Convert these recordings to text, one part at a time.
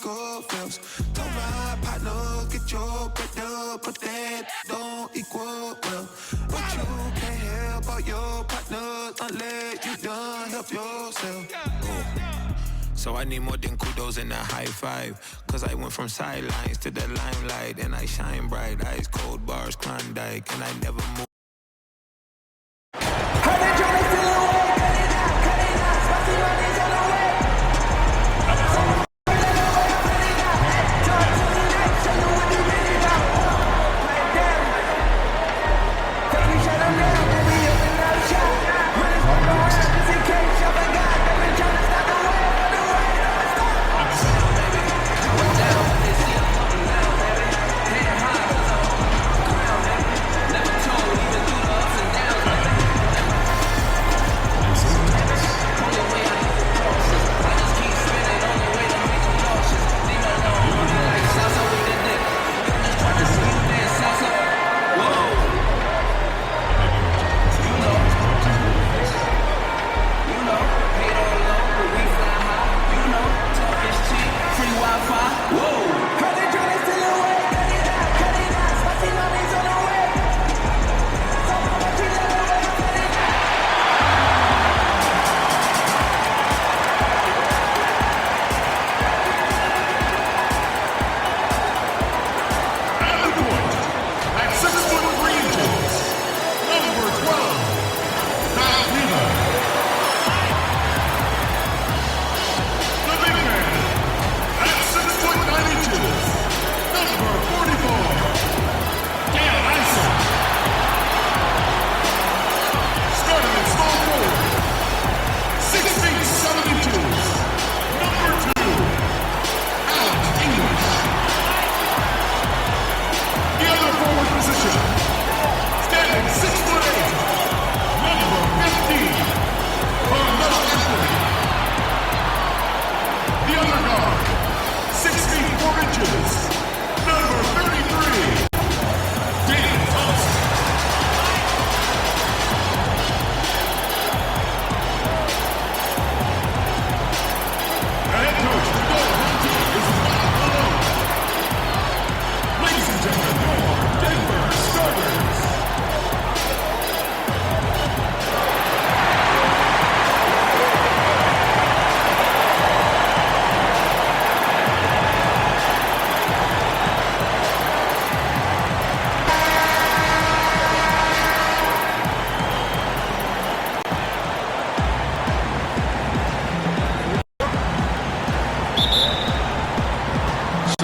equal feels. Tell my partner, get your bread up, but that don't equal well. But you can't help out your partner unless you done help yourself. So I need more than kudos and a high five. Cause I went from sidelines to the limelight. And I shine bright, ice cold bars, Klondike. And I never move.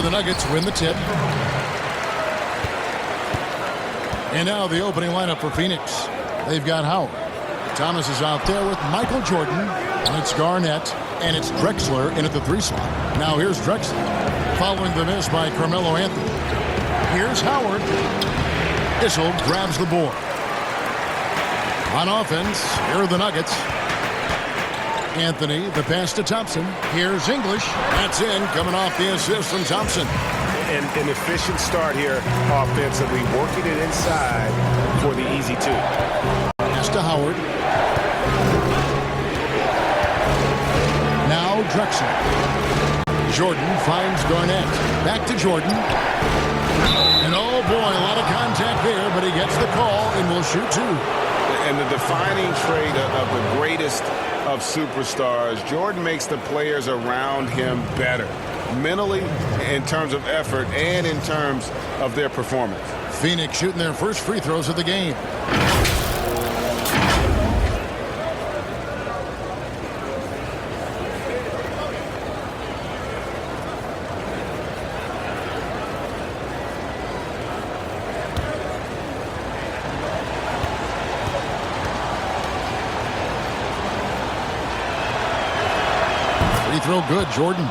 The Nuggets win the tip. And now the opening lineup for Phoenix. They've got Howard. Thomas is out there with Michael Jordan. And it's Garnett. And it's Drexler in at the 3 slot. Now here's Drexler. Following the miss by Carmelo Anthony. Here's Howard. Issel grabs the board. On offense, here are the Nuggets. Anthony, the pass to Thompson. Here's English. That's in, coming off the assist from Thompson. And an efficient start here offensively, working it inside for the easy 2. Pass to Howard. Now Drexler. Jordan finds Garnett. Back to Jordan. And oh boy, a lot of contact there, but he gets the call and will shoot 2. And the defining trait of the greatest of superstars, Jordan makes the players around him better, mentally, in terms of effort, and in terms of their performance. Phoenix shooting their first free throws of the game. Free throw good, Jordan.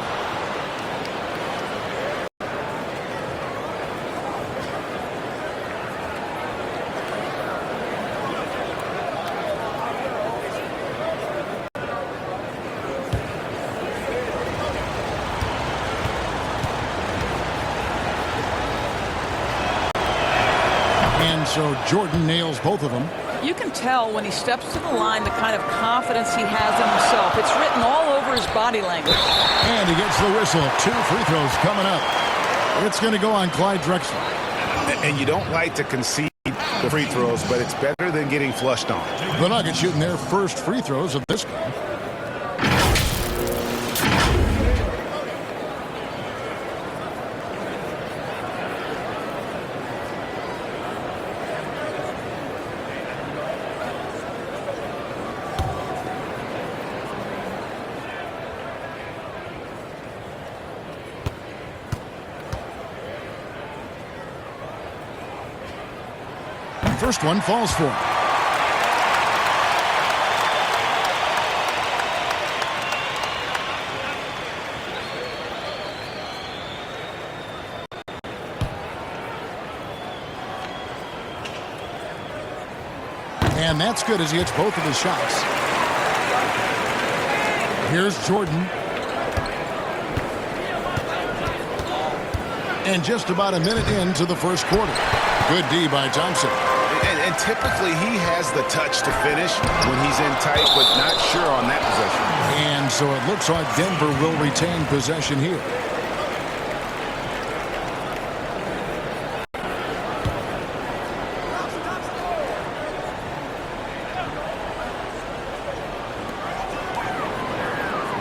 And so Jordan nails both of them. You can tell when he steps to the line the kind of confidence he has in himself. It's written all over his body language. And he gets the whistle. 2 free throws coming up. It's going to go on Clyde Drexler. And you don't like to concede the free throws, but it's better than getting flushed on. The Nuggets shooting their first free throws of this game. First one falls for him. And that's good as he hits both of his shots. Here's Jordan. And just about a minute into the first quarter. Good D by Thompson. And typically he has the touch to finish when he's in tight, but not sure on that possession. And so it looks like Denver will retain possession here.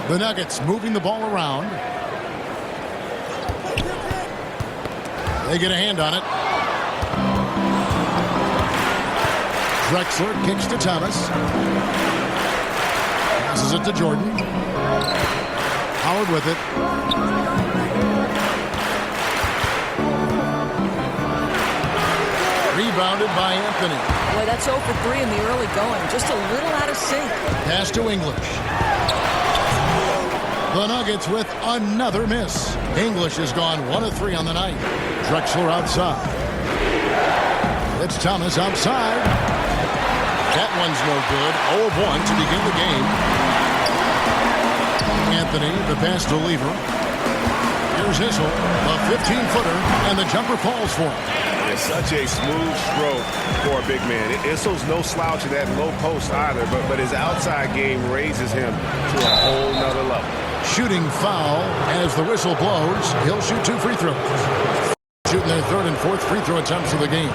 The Nuggets moving the ball around. They get a hand on it. Drexler kicks to Thomas. Passes it to Jordan. Howard with it. Rebounded by Anthony. Boy, that's 0 for 3 in the early going. Just a little out of sync. Pass to English. The Nuggets with another miss. English has gone 1 of 3 on the night. Drexler outside. It's Thomas outside. That one's no good. 0 of 1 to begin the game. Anthony, the pass to Lever. Here's Issel, a 15-footer, and the jumper falls for him. It's such a smooth stroke for a big man. Issel's no slouch at that low post either, but his outside game raises him to a whole nother level. Shooting foul as the whistle blows. He'll shoot 2 free throws. Shooting their 3rd and 4th free throw attempts of the game.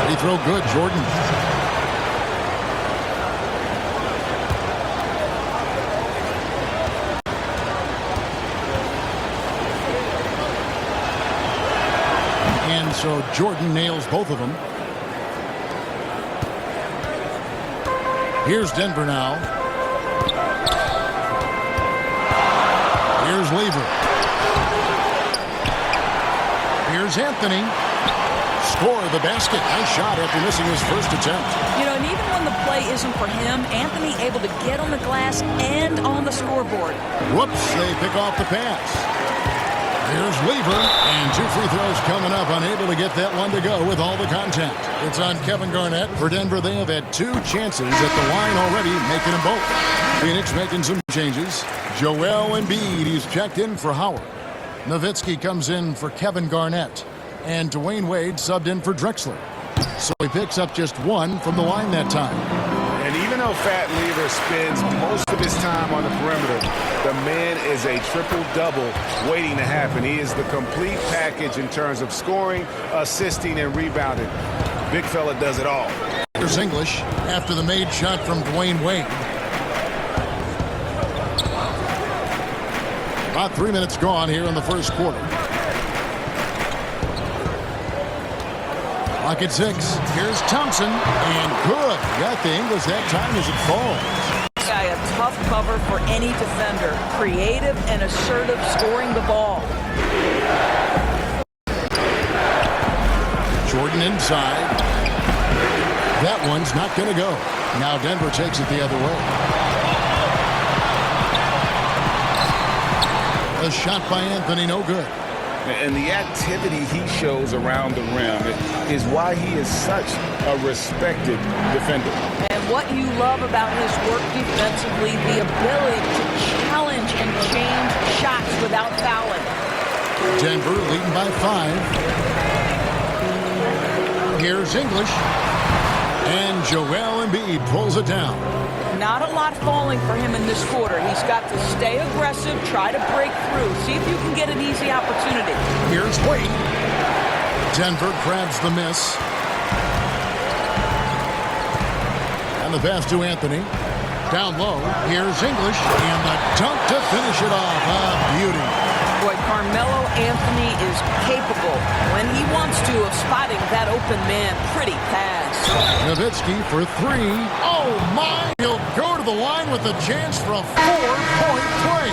Free throw good, Jordan. And so Jordan nails both of them. Here's Denver now. Here's Lever. Here's Anthony. Score the basket. Nice shot after missing his first attempt. You know, and even when the play isn't for him, Anthony able to get on the glass and on the scoreboard. Whoops, they pick off the pass. Here's Lever, and 2 free throws coming up, unable to get that one to go with all the contact. It's on Kevin Garnett. For Denver, they have had 2 chances at the line already, making them both. Phoenix making some changes. Joel Embiid, he's checked in for Howard. Nowitzki comes in for Kevin Garnett. And Dwayne Wade subbed in for Drexler. So he picks up just 1 from the line that time. And even though Fat Lever spends most of his time on the perimeter, the man is a triple-double waiting to happen. He is the complete package in terms of scoring, assisting, and rebounding. Big fella does it all. Here's English after the made shot from Dwayne Wade. About 3 minutes gone here in the first quarter. Clock at 6. Here's Thompson. And good. Got the English that time as it falls. This guy a tough cover for any defender. Creative and assertive scoring the ball. Jordan inside. That one's not going to go. Now Denver takes it the other way. A shot by Anthony, no good. And the activity he shows around the rim is why he is such a respected defender. And what you love about his work defensively, the ability to challenge and change shots without fouling. Denver leading by 5. Here's English. And Joel Embiid pulls it down. Not a lot falling for him in this quarter. He's got to stay aggressive, try to break through, see if you can get an easy opportunity. Here's Wade. Denver grabs the miss. And the pass to Anthony. Down low, here's English, and the dunk to finish it off. A beauty. Boy, Carmelo Anthony is capable, when he wants to, of spotting that open man. Pretty pass. Nowitzki for three. Oh, my! He'll go to the line with a chance for a four-point play.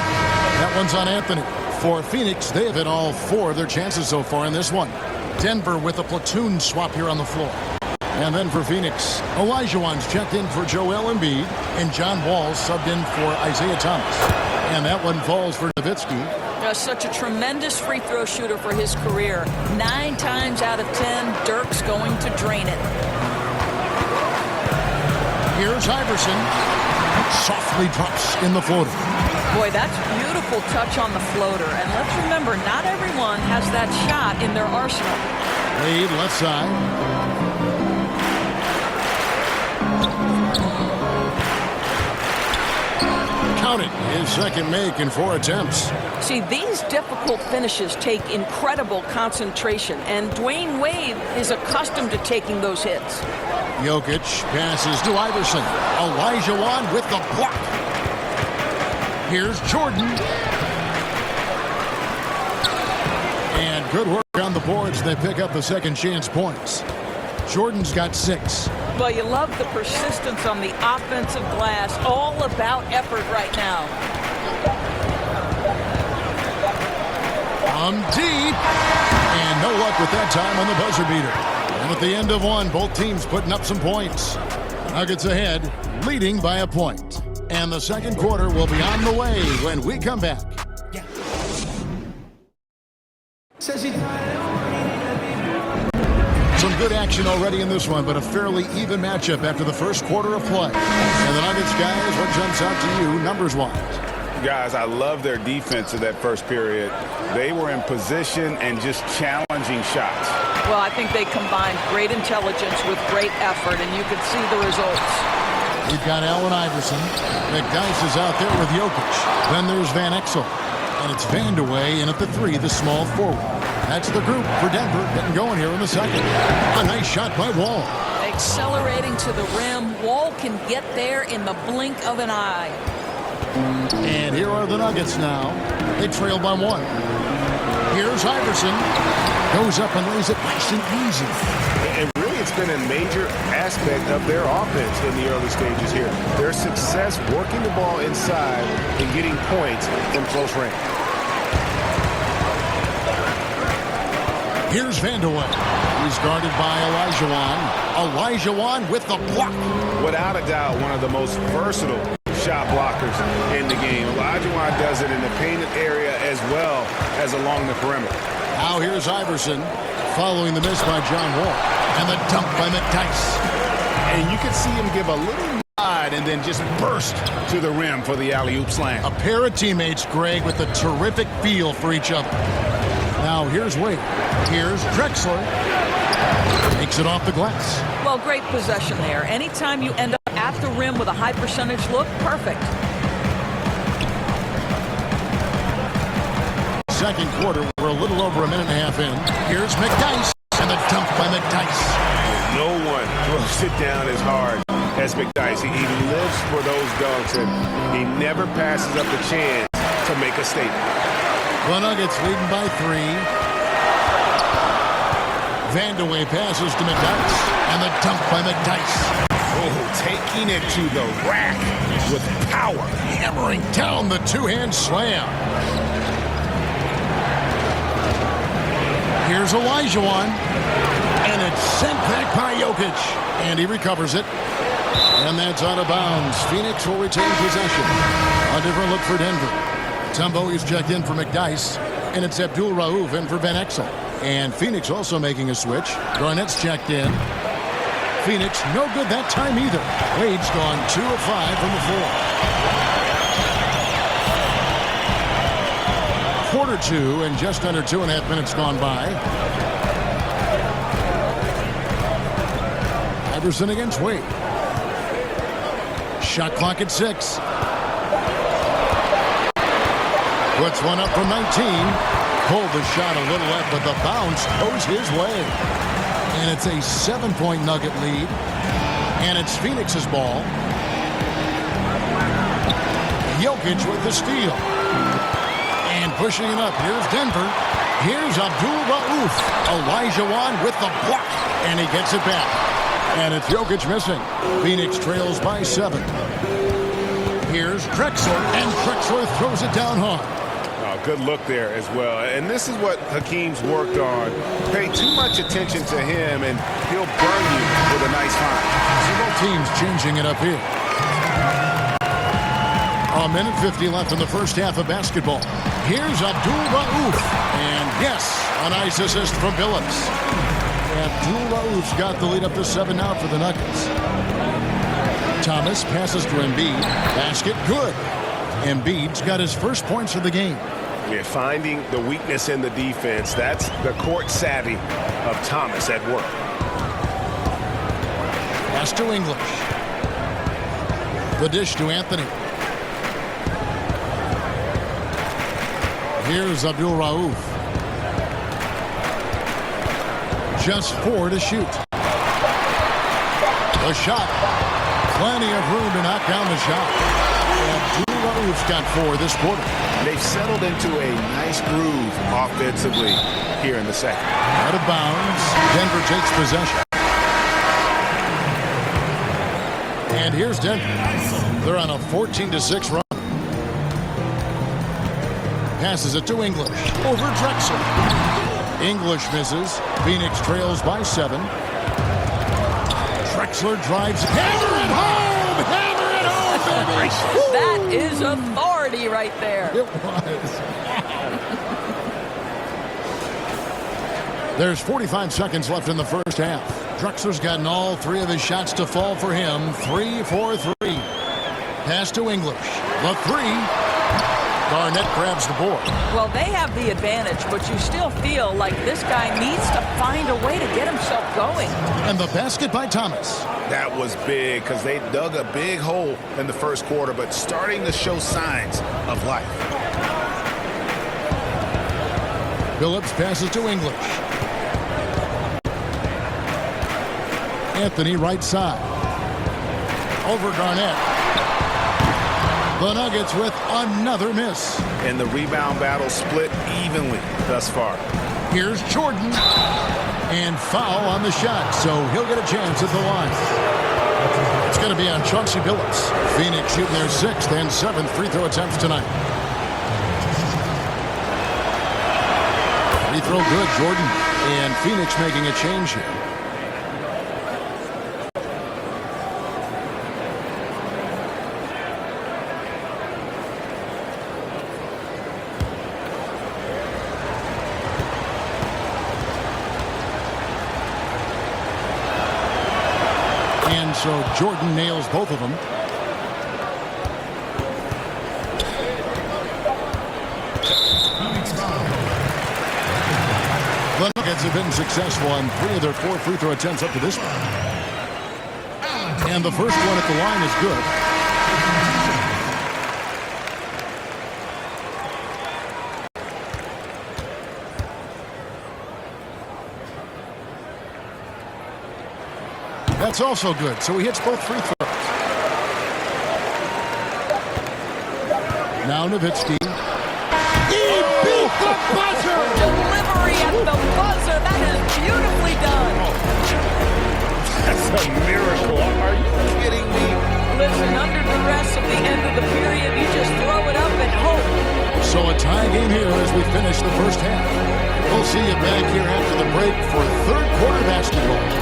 That one's on Anthony. For Phoenix, they have hit all four of their chances so far in this one. Denver with a platoon swap here on the floor. And then for Phoenix, Olajuwon's checked in for Joel Embiid, and John Wall subbed in for Isaiah Thomas. And that one falls for Nowitzki. Such a tremendous free throw shooter for his career. 9 times out of 10, Dirk's going to drain it. Here's Iverson. Softly drops in the floater. Boy, that's a beautiful touch on the floater. And let's remember, not everyone has that shot in their arsenal. Wade left side. Count it. His second make in 4 attempts. See, these difficult finishes take incredible concentration, and Dwayne Wade is accustomed to taking those hits. Jokic passes to Iverson. Olajuwon with the block. Here's Jordan. And good work on the boards. They pick up the second chance points. Jordan's got 6. Well, you love the persistence on the offensive glass. All about effort right now. From deep. And no luck with that time on the buzzer beater. And at the end of one, both teams putting up some points. Nuggets ahead, leading by a point. And the second quarter will be on the way when we come back. Some good action already in this one, but a fairly even matchup after the first quarter of play. And the Nuggets, guys, what jumps out to you numbers-wise? Guys, I love their defense in that first period. They were in position and just challenging shots. Well, I think they combined great intelligence with great effort, and you could see the results. We've got Allen Iverson. McDyess is out there with Jokic. Then there's Van Exel. And it's Vandeweghe in at the 3, the small forward. That's the group for Denver getting going here in the second. A nice shot by Wall. Accelerating to the rim. Wall can get there in the blink of an eye. And here are the Nuggets now. They trail by 1. Here's Iverson. Goes up and lays it nice and easy. And really, it's been a major aspect of their offense in the early stages here. Their success working the ball inside and getting points from close range. Here's Vandeweghe. He's guarded by Olajuwon. Olajuwon with the block. Without a doubt, one of the most versatile shot blockers in the game. Olajuwon does it in the painted area as well as along the perimeter. Now here's Iverson following the miss by John Wall. And the dunk by McDyess. And you can see him give a little nod and then just burst to the rim for the alley-oop slam. A pair of teammates, Greg, with a terrific feel for each other. Now here's Wade. Here's Drexler. Takes it off the glass. Well, great possession there. Anytime you end up at the rim with a high percentage look, perfect. Second quarter, we're a little over a minute and a half in. Here's McDyess. And the dunk by McDyess. No one throws it down as hard as McDyess. He lives for those dunks, and he never passes up the chance to make a statement. The Nuggets leading by 3. Vandeweghe passes to McDyess. And the dunk by McDyess. Oh, taking it to the rack with power. Hammering down the two-hand slam. Here's Olajuwon. And it's sent back by Jokic. And he recovers it. And that's out of bounds. Phoenix will retain possession. A different look for Denver. Tumbo is checked in for McDyess. And it's Abdul Rauf in for Van Exel. And Phoenix also making a switch. Garnett's checked in. Phoenix no good that time either. Wade's gone 2 of 5 from the floor. Quarter 2 and just under 2.5 minutes gone by. Iverson against Wade. Shot clock at 6. Puts one up from 19. Pulled the shot a little left, but the bounce goes his way. And it's a 7-point Nugget lead. And it's Phoenix's ball. Jokic with the steal. And pushing it up. Here's Denver. Here's Abdul-Rauf. Elijah Wan with the block. And he gets it back. And it's Jokic missing. Phoenix trails by 7. Here's Drexler. And Drexler throws it down hard. Good look there as well. And this is what Hakeem's worked on. Pay too much attention to him, and he'll burn you with a nice find. So both teams changing it up here. A minute 50 left in the first half of basketball. Here's Abdul-Rauf. And yes, a nice assist from Billups. Abdul-Rauf's got the lead up to 7 now for the Nuggets. Thomas passes to Embiid. Basket good. Embiid's got his first points of the game. Yeah, finding the weakness in the defense. That's the court savvy of Thomas at work. Pass to English. The dish to Anthony. Here's Abdul-Rauf. Just 4 to shoot. The shot. Plenty of room to knock down the shot. Abdul-Rauf's got 4 this quarter. They've settled into a nice groove offensively here in the second. Out of bounds. Denver takes possession. And here's Denver. They're on a 14-6 run. Passes it to English. Over Drexler. English misses. Phoenix trails by 7. Drexler drives. Hammer it home! Hammer it home, baby! That is authority right there. It was. There's 45 seconds left in the first half. Drexler's gotten all 3 of his shots to fall for him. 3 for 3. Pass to English. The 3. Garnett grabs the board. Well, they have the advantage, but you still feel like this guy needs to find a way to get himself going. And the basket by Thomas. That was big because they dug a big hole in the first quarter, but starting to show signs of life. Billups passes to English. Anthony right side. Over Garnett. The Nuggets with another miss. And the rebound battle split evenly thus far. Here's Jordan. And foul on the shot, so he'll get a chance at the line. It's going to be on Chauncey Billups. Phoenix shooting their 6th and 7th free throw attempts tonight. Free throw good, Jordan. And Phoenix making a change here. So Jordan nails both of them. The Nuggets have been successful on 3 of their 4 free throw attempts up to this point. And the first one at the line is good. That's also good, so he hits both free throws. Now Nowitzki. He beat the buzzer! Delivery at the buzzer. That is beautifully done. That's a miracle. Are you kidding me? Listen, under duress at the end of the period, you just throw it up and hope. So a tie game here as we finish the first half. We'll see you back here after the break for 3rd quarter basketball.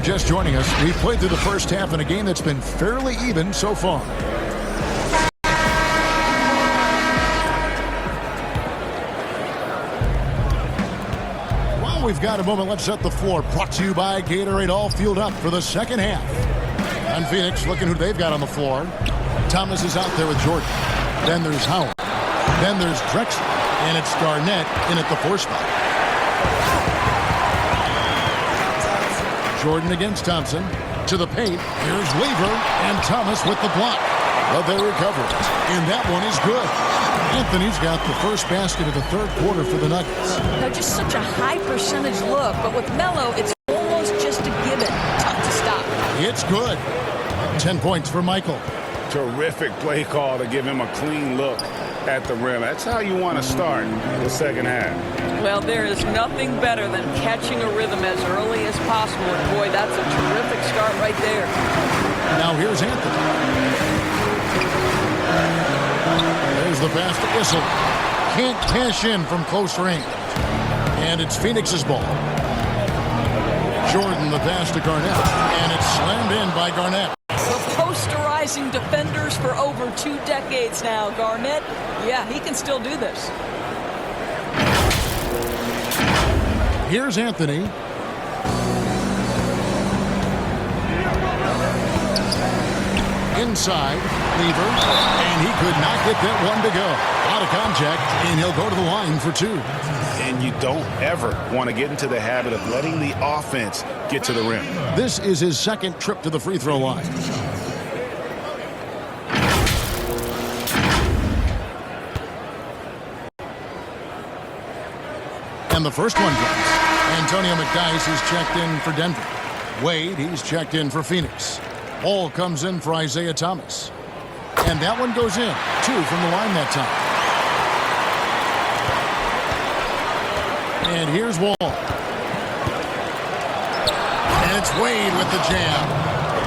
just joining us, we've played through the first half in a game that's been fairly even so far. Well, we've got a moment. Let's set the floor. Brought to you by Gatorade, all fueled up for the second half. And Phoenix looking who they've got on the floor. Thomas is out there with Jordan. Then there's Howard. Then there's Drexler. And it's Garnett in at the 4 spot. Jordan against Thompson. To the paint. Here's Lever. And Thomas with the block. But they recover it. And that one is good. Anthony's got the first basket of the third quarter for the Nuggets. Now, just such a high percentage look. But with Melo, it's almost just a given. Tough to stop. It's good. 10 points for Michael. Terrific play call to give him a clean look at the rim. That's how you want to start the second half. Well, there is nothing better than catching a rhythm as early as possible. And boy, that's a terrific start right there. Now here's Anthony. There's the pass to Issel. Can't cash in from close range. And it's Phoenix's ball. Jordan the pass to Garnett. And it's slammed in by Garnett. The posterizing defenders for over 2 decades now. Garnett, yeah, he can still do this. Here's Anthony. Inside, Lever, and he could not get that one to go. Out of contact, and he'll go to the line for 2. And you don't ever want to get into the habit of letting the offense get to the rim. This is his second trip to the free throw line. And the first one goes. Antonio McDyess is checked in for Denver. Wade, he's checked in for Phoenix. Ball comes in for Isaiah Thomas. And that one goes in. 2 from the line that time. And here's Wall. And it's Wade with the jam.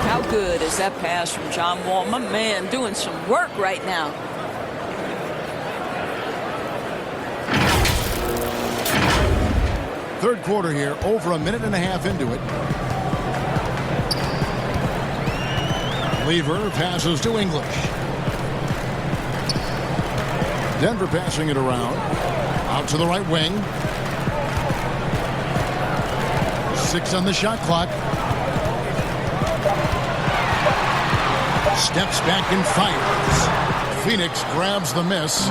How good is that pass from John Wall? My man doing some work right now. Third quarter here, over a minute and a half into it. Lever passes to English. Denver passing it around. Out to the right wing. 6 on the shot clock. Steps back and fires. Phoenix grabs the miss.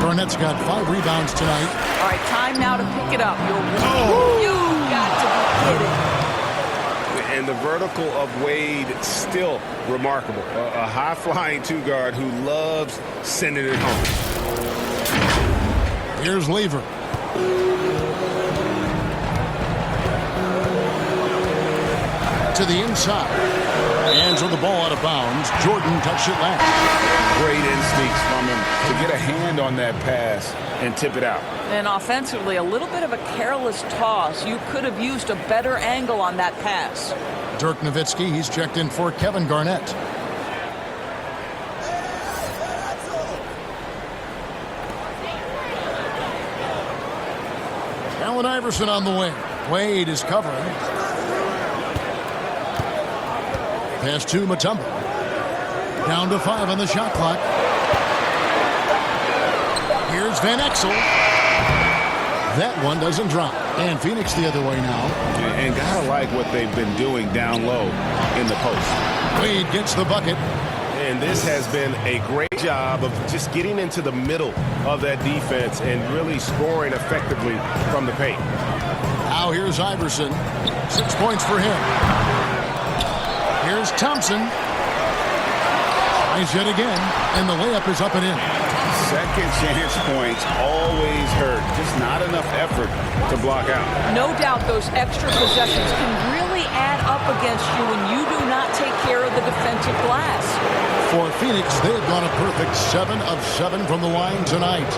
Garnett's got 5 rebounds tonight. All right, time now to pick it up. You got to be kidding. And the vertical of Wade still remarkable. A high-flying 2-guard who loves sending it home. Here's Lever. To the inside. Hands on the ball out of bounds. Jordan touched it last. Great instincts from him to get a hand on that pass and tip it out. And offensively, a little bit of a careless toss. You could have used a better angle on that pass. Dirk Nowitzki, he's checked in for Kevin Garnett. Allen Iverson on the wing. Wade is covering. Pass to Mutombo. Down to 5 on the shot clock. Here's Van Exel. That one doesn't drop. And Phoenix the other way now. And gotta like what they've been doing down low in the post. Wade gets the bucket. And this has been a great job of just getting into the middle of that defense and really scoring effectively from the paint. Now here's Iverson. 6 points for him. Here's Thompson. Tries yet again. And the layup is up and in. Second chance points always hurt. Just not enough effort to block out. No doubt those extra possessions can really add up against you when you do not take care of the defensive glass. For Phoenix, they've gone a perfect 7 of 7 from the line tonight.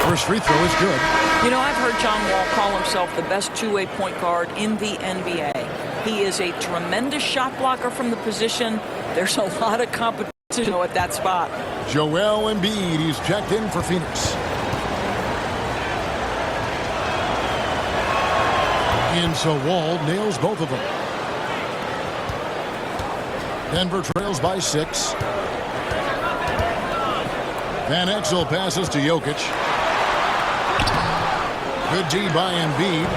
First free throw is good. You know, I've heard John Wall call himself the best two-way point guard in the NBA. He is a tremendous shot blocker from the position. There's a lot of competition precision at that spot. Joel Embiid, he's checked in for Phoenix. And so Wall nails both of them. Denver trails by 6. Van Exel passes to Jokic. Good D by Embiid.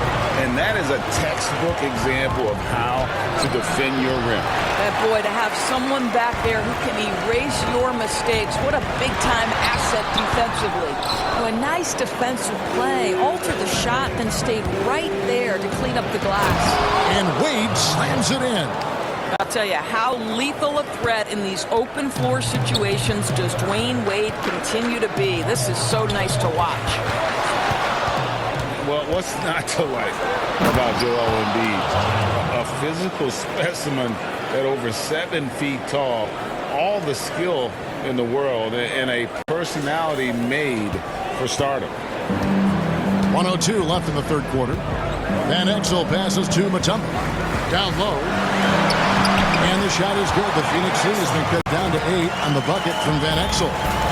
And that is a textbook example of how to defend your rim. And boy, to have someone back there who can erase your mistakes, what a big-time asset defensively. A nice defensive play. Alter the shot, then stayed right there to clean up the glass. And Wade slams it in. I'll tell you, how lethal a threat in these open floor situations does Dwayne Wade continue to be. This is so nice to watch. Well, what's not to like about Joel Embiid? A physical specimen at over 7 feet tall, all the skill in the world, and a personality made for stardom. 1:02 left in the third quarter. Van Exel passes to Mutombo. Down low. And the shot is good. The Phoenix lead has been cut down to 8 on the bucket from Van Exel.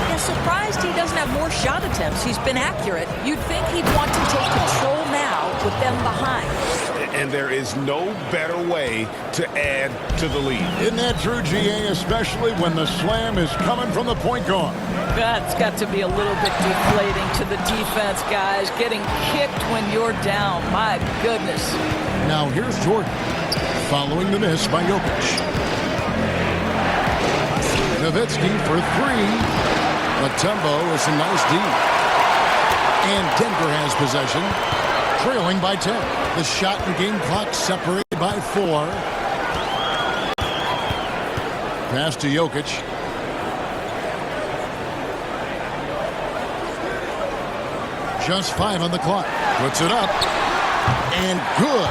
Yeah, surprised he doesn't have more shot attempts. He's been accurate. You'd think he'd want to take control now with them behind. And there is no better way to add to the lead. Isn't that true, GA, especially when the slam is coming from the point guard? That's got to be a little bit deflating to the defense, guys. Getting kicked when you're down. My goodness. Now here's Jordan, following the miss by Jokic. Nowitzki for 3. Mutombo is a nice D. And Denver has possession, trailing by 10. The shot and game clock separated by 4. Pass to Jokic. Just 5 on the clock. Puts it up. And good,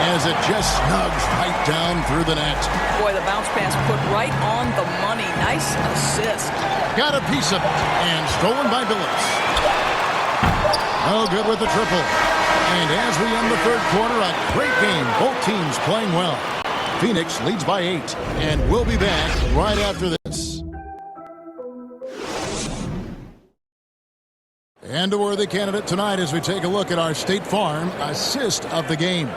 as it just snugs right down through the net. Boy, the bounce pass put right on the money. Nice assist. Got a piece of it. And stolen by Billups. Oh, good with the triple. And as we end the third quarter, a great game. Both teams playing well. Phoenix leads by 8. And we'll be back right after this. And a worthy candidate tonight as we take a look at our State Farm assist of the game.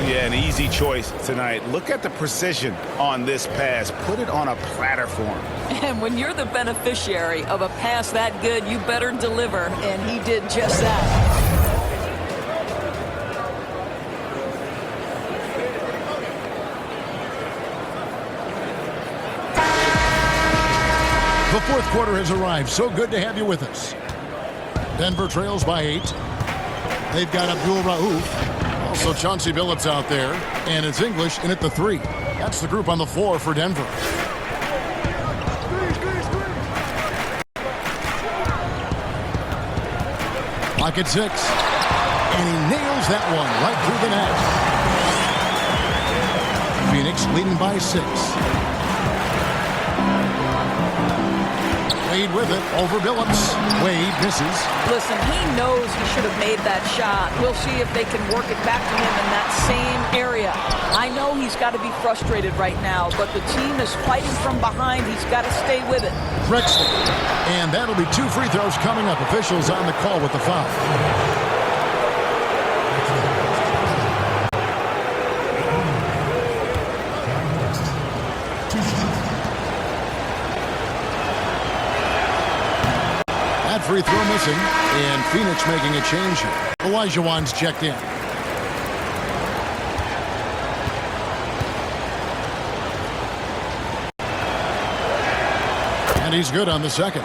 Yeah, an easy choice tonight. Look at the precision on this pass. Put it on a platter for him. And when you're the beneficiary of a pass that good, you better deliver. And he did just that. The fourth quarter has arrived. So good to have you with us. Denver trails by 8. They've got Abdul Rauf. Also Chauncey Billups out there. And it's English in at the 3. That's the group on the floor for Denver. Clock at 6. And he nails that one right through the net. Phoenix leading by 6. Wade with it over Billups. Wade misses. Listen, he knows he should have made that shot. We'll see if they can work it back to him in that same area. I know he's got to be frustrated right now, but the team is fighting from behind. He's got to stay with it. Drexler. And that'll be 2 free throws coming up. Officials on the call with the foul. Free throw missing, and Phoenix making a change here. Elijah Wan's checked in. And he's good on the second.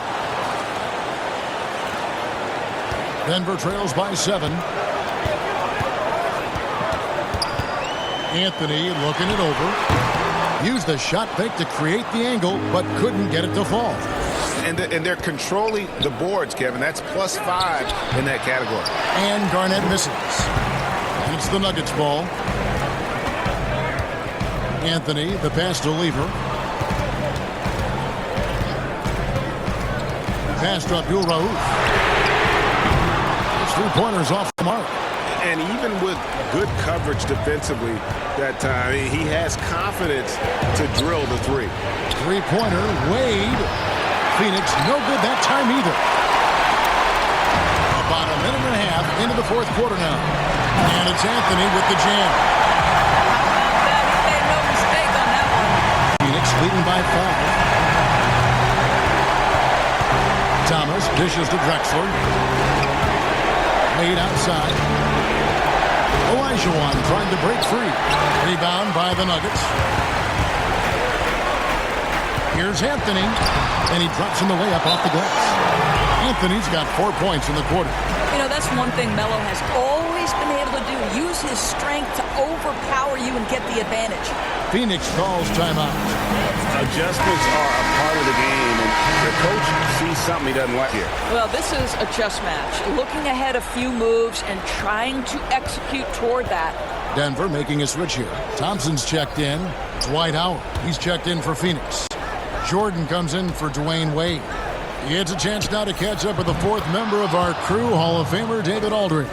Denver trails by 7. Anthony looking it over. Used the shot fake to create the angle, but couldn't get it to fall. And they're controlling the boards, Kevin. That's +5 in that category. And Garnett misses. And it's the Nuggets ball. Anthony, the pass to Lever. Pass to Abdul Rauf. His 3-pointers off the mark. And even with good coverage defensively that time, he has confidence to drill the three. Three-pointer, Wade. Phoenix, no good that time either. About a minute and a half into the fourth quarter now. And it's Anthony with the jam. He made no mistake on that one. Phoenix leading by 5. Thomas dishes to Drexler. Wade outside. Olajuwon trying to break free. Rebound by the Nuggets. Here's Anthony. And he drops in the layup off the glass. Anthony's got 4 points in the quarter. You know, that's one thing Melo has always been able to do. Use his strength to overpower you and get the advantage. Phoenix calls timeout. Adjustments are a part of the game, and the coach sees something he doesn't like here. Well, this is a chess match. Looking ahead a few moves and trying to execute toward that. Denver making a switch here. Thompson's checked in. Dwight Howard. He's checked in for Phoenix. Jordan comes in for Dwayne Wade. He gets a chance now to catch up with the fourth member of our crew, Hall of Famer David Aldridge.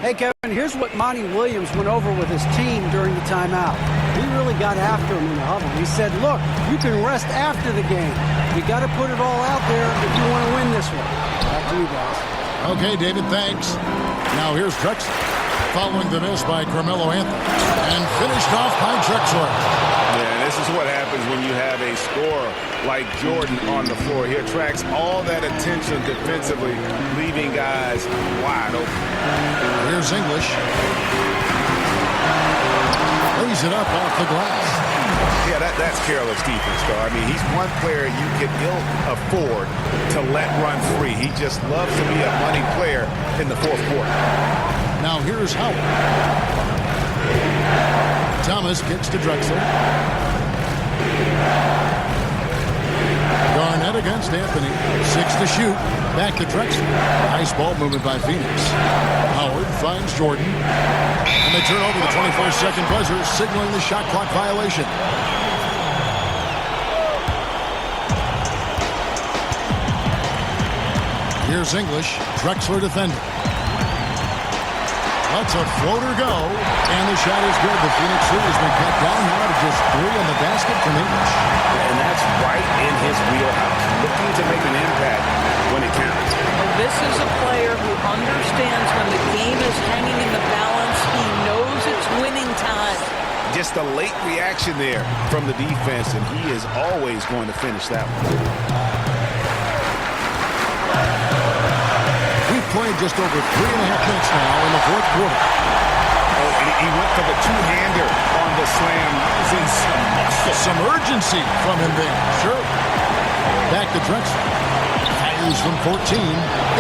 Hey, Kevin, here's what Monty Williams went over with his team during the timeout. He really got after him in the huddle. He said, look, you can rest after the game. You got to put it all out there if you want to win this one. Back to you guys. Okay, David, thanks. Now here's Drexler. Following the miss by Carmelo Anthony. And finished off by Drexler. Yeah, this is what happens when you have a scorer like Jordan on the floor. He attracts all that attention defensively, leaving guys wide open. Here's English. Lays it up off the glass. Yeah, that's careless defense, though. I mean, he's one player you can ill afford to let run free. He just loves to be a money player in the fourth quarter. Now here's Howard. Thomas kicks to Drexler. Garnett against Anthony. 6 to shoot. Back to Drexler. Nice ball movement by Phoenix. Howard finds Jordan. And they turn over the 21st-second buzzer, signaling the shot clock violation. Here's English. Drexler defending. Lets a floater go, and the shot is good. The Phoenix lead has been cut down now to just 3 in the basket from English. And that's right in his wheelhouse, looking to make an impact when it counts. Well, this is a player who understands when the game is hanging in the balance. He knows it's winning time. Just a late reaction there from the defense, and he is always going to finish that one. Played just over 3.5 minutes now in the fourth quarter. Oh, he went for the two-hander on the slam, using some muscle. Some urgency from him there. Sure. Back to Drexler. Fires from 14.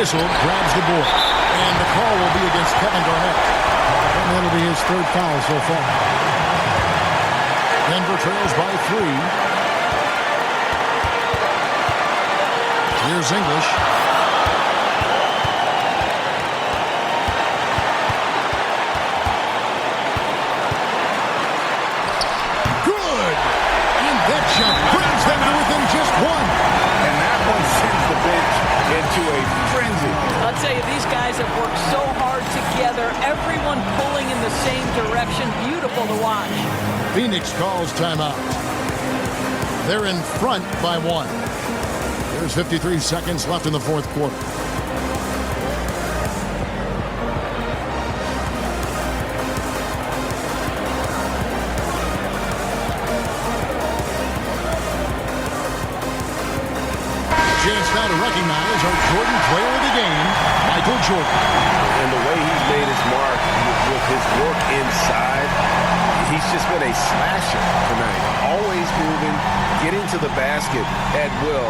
Issel grabs the board. And the call will be against Kevin Garnett. And that'll be his third foul so far. Denver trails by 3. Here's English. Brings them to within just 1. And that one sends the bench into a frenzy. I'll tell you, these guys have worked so hard together. Everyone pulling in the same direction. Beautiful to watch. Phoenix calls timeout. They're in front by 1. There's 53 seconds left in the fourth quarter. Now to recognize our Jordan player of the game, Michael Jordan. And the way he's made his mark with his work inside, he's just been a slasher tonight. Always moving, getting to the basket at will,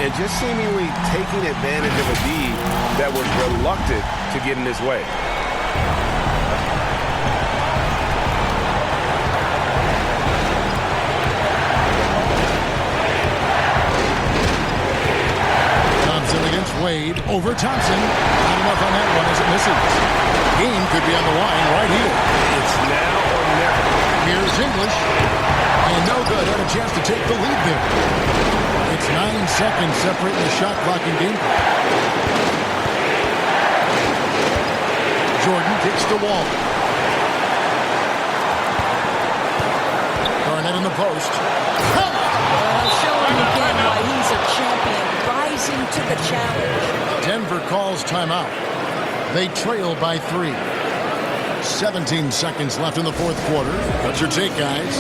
and just seemingly taking advantage of a D that was reluctant to get in his way. Wade over Thompson. Not enough on that one as it misses. Game could be on the line right here. It's now or never. Here's English. And no good. Had a chance to take the lead there. It's 9 seconds separating the shot clock and game. Jordan kicks against the wall. Garnett in the post. Showing again why he's a champion, rising to the challenge. Denver calls timeout. They trail by 3. 17 seconds left in the fourth quarter. What's your take, guys?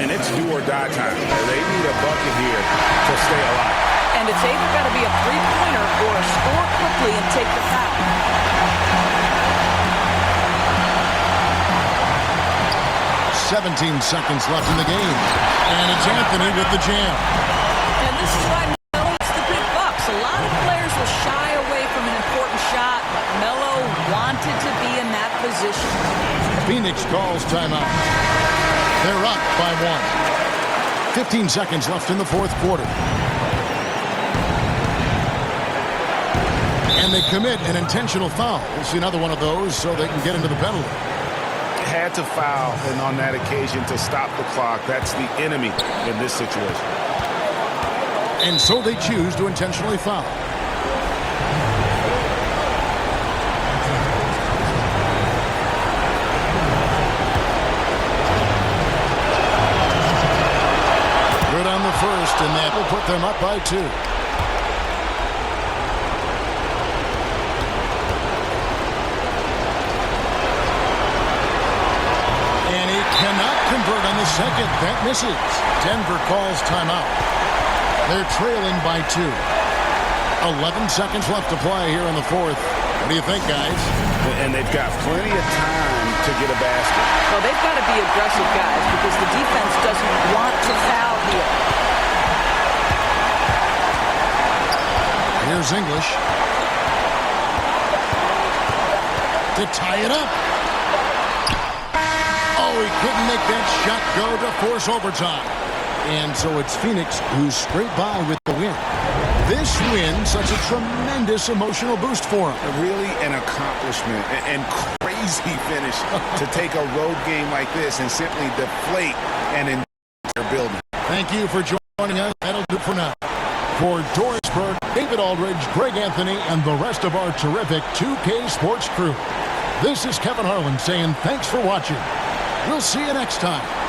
And it's do or die time. They need a bucket here to stay alive. And it's either got to be a three-pointer or a score quickly and take the foul. 17 seconds left in the game. And it's Anthony with the jam. And this is why Melo gets the big bucks. A lot of players will shy away from an important shot, but Melo wanted to be in that position. Phoenix calls timeout. They're up by 1. 15 seconds left in the fourth quarter. And they commit an intentional foul. We'll see another one of those so they can get into the penalty. Had to foul, and on that occasion to stop the clock. That's the enemy in this situation. And so they choose to intentionally foul. Good on the first, and that will put them up by 2. Cannot convert on the second. That misses. Denver calls timeout. They're trailing by 2. 11 seconds left to play here in the fourth. What do you think, guys? And they've got plenty of time to get a basket. Well, they've got to be aggressive, guys, because the defense doesn't want to foul here. Here's English to tie it up. Oh, he couldn't make that shot go to force overtime. And so it's Phoenix who scraped by with the win. This win, such a tremendous emotional boost for him. Really an accomplishment and crazy finish to take a road game like this and simply deflate an entire building. Thank you for joining us. That'll do it for now. For Dorisburg, David Aldridge, Greg Anthony, and the rest of our terrific 2K Sports crew, this is Kevin Harlan saying thanks for watching. We'll see you next time.